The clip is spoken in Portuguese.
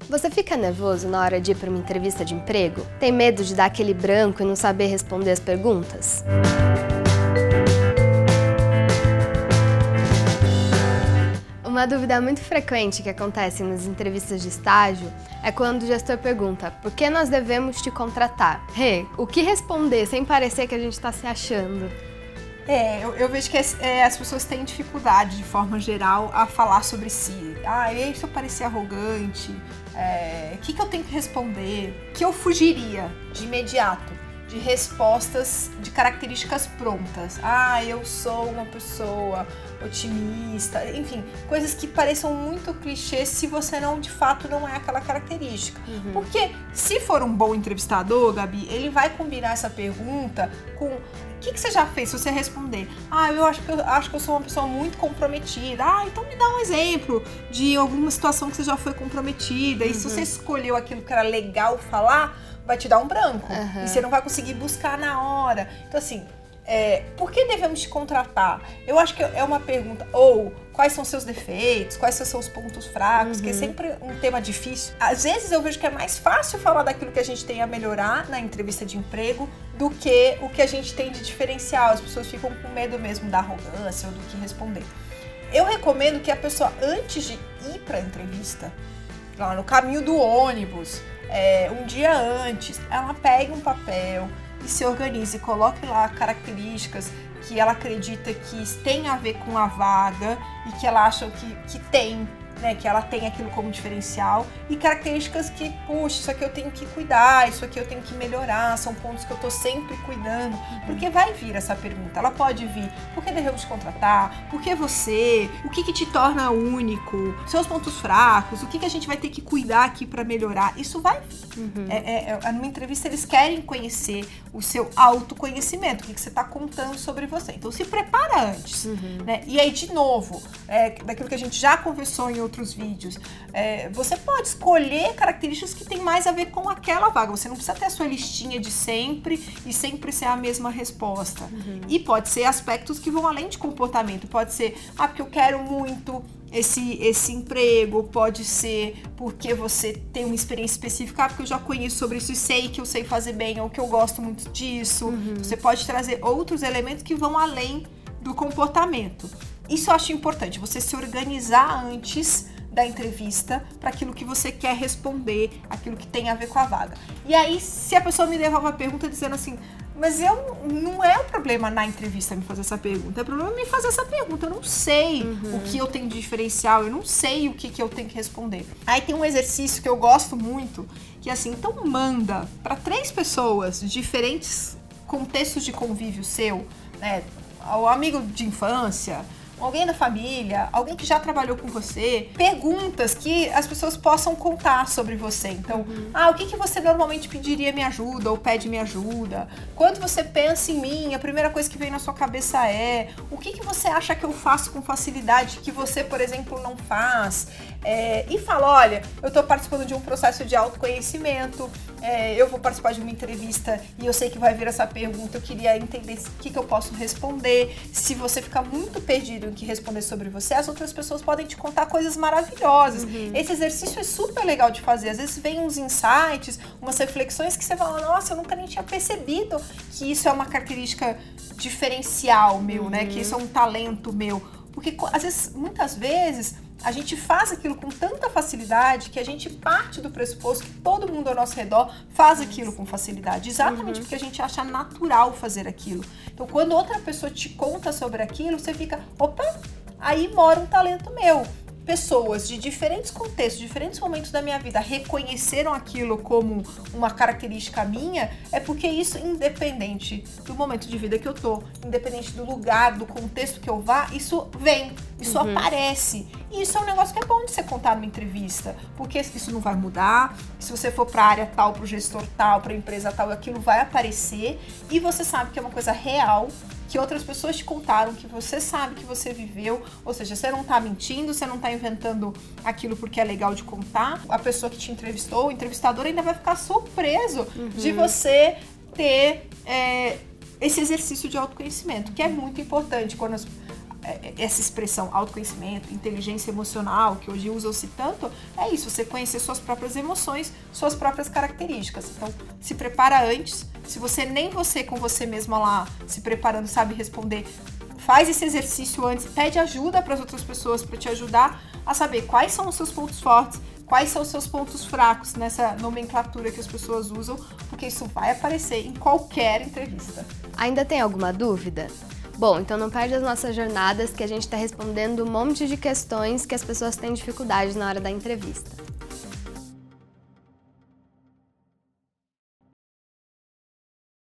Você fica nervoso na hora de ir para uma entrevista de emprego? Tem medo de dar aquele branco e não saber responder as perguntas? Uma dúvida muito frequente que acontece nas entrevistas de estágio é quando o gestor pergunta: por que nós devemos te contratar? O que responder sem parecer que a gente está se achando? Eu vejo que as pessoas têm dificuldade, de forma geral, a falar sobre si. E se eu parecer arrogante? O que eu tenho que responder? Que eu fugiria de imediato de respostas, de características prontas. Eu sou uma pessoa otimista, enfim, coisas que pareçam muito clichês se você de fato não é aquela característica. Porque se for um bom entrevistador, Gabi, ele vai combinar essa pergunta com o que você já fez se você responder? Eu acho que eu sou uma pessoa muito comprometida. Então me dá um exemplo de alguma situação que você já foi comprometida. E se você escolheu aquilo que era legal falar, vai te dar um branco. E você não vai conseguir buscar na hora. Então, assim, por que devemos te contratar? Eu acho que é uma pergunta. Ou, quais são seus defeitos? Quais são seus pontos fracos? Que é sempre um tema difícil. Às vezes eu vejo que é mais fácil falar daquilo que a gente tem a melhorar na entrevista de emprego do que o que a gente tem de diferencial. As pessoas ficam com medo mesmo da arrogância ou do que responder. Eu recomendo que a pessoa, antes de ir para a entrevista, lá no caminho do ônibus, um dia antes, ela pegue um papel e se organize, coloque lá características que ela acredita que tem a ver com a vaga e que ela acha que tem, né, que ela tem aquilo como diferencial, e características que, puxa, isso aqui eu tenho que cuidar, isso aqui eu tenho que melhorar, são pontos que eu tô sempre cuidando, porque vai vir essa pergunta, ela pode vir: por que devemos te contratar? Por que você? O que te torna único? Seus pontos fracos? O que a gente vai ter que cuidar aqui para melhorar? Isso vai vir. Numa entrevista eles querem conhecer o seu autoconhecimento, o que você tá contando sobre você. Então se prepara antes, né? E aí, de novo, daquilo que a gente já conversou em outros vídeos, você pode escolher características que tem mais a ver com aquela vaga. Você não precisa ter a sua listinha de sempre e sempre ser a mesma resposta. E pode ser aspectos que vão além de comportamento. Pode ser, porque eu quero muito esse emprego, pode ser porque você tem uma experiência específica, porque eu já conheço sobre isso e sei que eu sei fazer bem, ou que eu gosto muito disso. Você pode trazer outros elementos que vão além do comportamento. Isso eu acho importante, você se organizar antes da entrevista para aquilo que você quer responder, aquilo que tem a ver com a vaga. E aí, se a pessoa me devolve a pergunta dizendo assim: mas não é o problema na entrevista me fazer essa pergunta, é o problema me fazer essa pergunta, eu não sei o que eu tenho de diferencial, eu não sei o que eu tenho que responder. Aí tem um exercício que eu gosto muito, que é assim: então manda para 3 pessoas de diferentes contextos de convívio seu, né, o amigo de infância, alguém da família, alguém que já trabalhou com você, perguntas que as pessoas possam contar sobre você. Então, o que você normalmente pediria minha ajuda ou pede minha ajuda? Quando você pensa em mim, a primeira coisa que vem na sua cabeça o que você acha que eu faço com facilidade que você, por exemplo, não faz? E fala: olha, eu estou participando de um processo de autoconhecimento, eu vou participar de uma entrevista e eu sei que vai vir essa pergunta, eu queria entender o que eu posso responder. Se você ficar muito perdido em que responder sobre você, as outras pessoas podem te contar coisas maravilhosas. Esse exercício é super legal de fazer. Às vezes vem uns insights, umas reflexões que você fala: nossa, eu nunca nem tinha percebido que isso é uma característica diferencial meu, né? Que isso é um talento meu. Porque muitas vezes, a gente faz aquilo com tanta facilidade que a gente parte do pressuposto que todo mundo ao nosso redor faz aquilo com facilidade, exatamente porque a gente acha natural fazer aquilo. Então, quando outra pessoa te conta sobre aquilo, você fica: opa, aí mora um talento meu. Pessoas de diferentes contextos, diferentes momentos da minha vida reconheceram aquilo como uma característica minha, é porque isso, independente do momento de vida que eu tô, independente do lugar, do contexto que eu vá, isso vem, isso aparece. E isso é um negócio que é bom de você contar numa entrevista, porque isso não vai mudar. Se você for para a área tal, para o gestor tal, para a empresa tal, aquilo vai aparecer e você sabe que é uma coisa real, que outras pessoas te contaram, que você sabe que você viveu, ou seja, você não tá mentindo, você não tá inventando aquilo porque é legal de contar. A pessoa que te entrevistou, o entrevistador, ainda vai ficar surpreso de você ter esse exercício de autoconhecimento, que é muito importante quando essa expressão autoconhecimento, inteligência emocional, que hoje usa-se tanto, é isso, você conhecer suas próprias emoções, suas próprias características. Então, se prepara antes. Se você nem você com você mesma lá se preparando sabe responder, faz esse exercício antes, pede ajuda para as outras pessoas para te ajudar a saber quais são os seus pontos fortes, quais são os seus pontos fracos nessa nomenclatura que as pessoas usam, porque isso vai aparecer em qualquer entrevista. Ainda tem alguma dúvida? Bom, então não perde as nossas jornadas, que a gente está respondendo um monte de questões que as pessoas têm dificuldade na hora da entrevista.